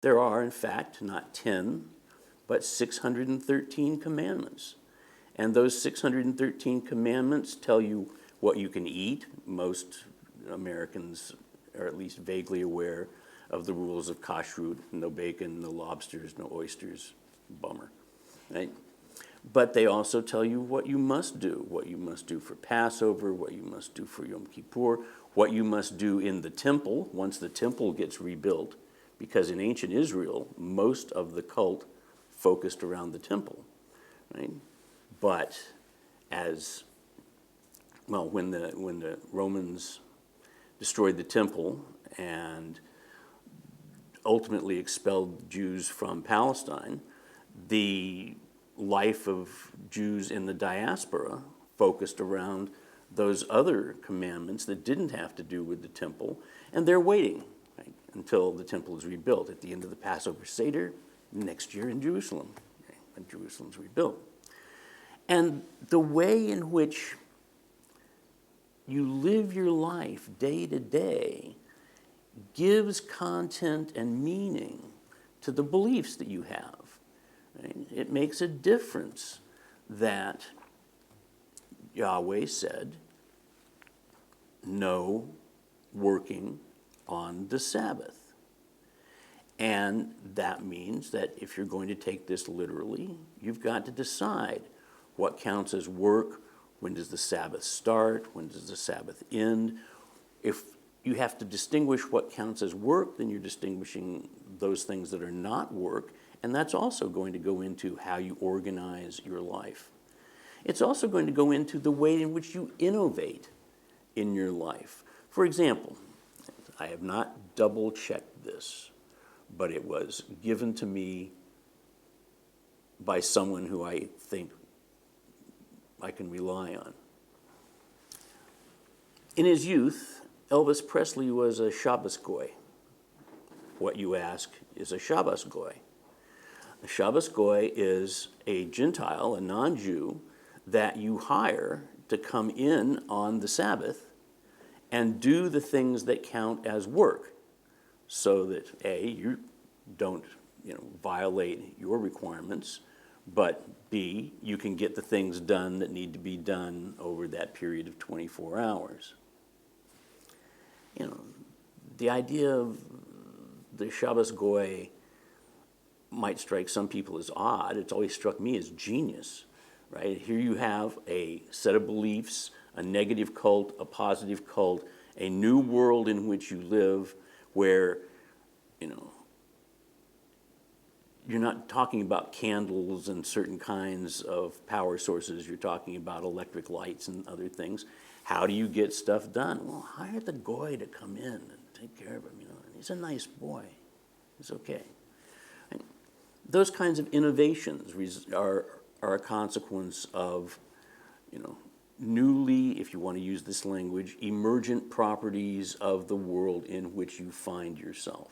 There are, in fact, not 10, but 613 commandments. And those 613 commandments tell you what you can eat. Most Americans are at least vaguely aware of the rules of kashrut: no bacon, no lobsters, no oysters. Bummer, right? But they also tell you what you must do for Passover, what you must do for Yom Kippur, what you must do in the temple once the temple gets rebuilt, because in ancient Israel, most of the cult focused around the temple, right? But as well, when the Romans destroyed the temple and ultimately expelled Jews from Palestine, the life of Jews in the diaspora focused around those other commandments that didn't have to do with the temple, and they're waiting, right, until the temple is rebuilt at the end of the Passover Seder next year in Jerusalem, right, when Jerusalem's rebuilt. And the way in which you live your life day to day gives content and meaning to the beliefs that you have. Right? It makes a difference that Yahweh said, no working on the Sabbath. And that means that if you're going to take this literally, you've got to decide what counts as work. When does the Sabbath start? When does the Sabbath end? If you have to distinguish what counts as work, then you're distinguishing those things that are not work, and that's also going to go into how you organize your life. It's also going to go into the way in which you innovate in your life. For example, I have not double-checked this, but it was given to me by someone who I think I can rely on. In his youth, Elvis Presley was a Shabbos goy. What you ask is a Shabbos goy. A Shabbos goy is a Gentile, a non-Jew, that you hire to come in on the Sabbath and do the things that count as work, so that A, you don't violate your requirements, but B, you can get the things done that need to be done over that period of 24 hours. The idea of the Shabbos goy might strike some people as odd. It's always struck me as genius, right? Here you have a set of beliefs, a negative cult, a positive cult, a new world in which you live where, you're not talking about candles and certain kinds of power sources. You're talking about electric lights and other things. How do you get stuff done? Well, hire the goy to come in and take care of him. He's a nice boy. It's okay. And those kinds of innovations are a consequence of, newly, if you want to use this language, emergent properties of the world in which you find yourself.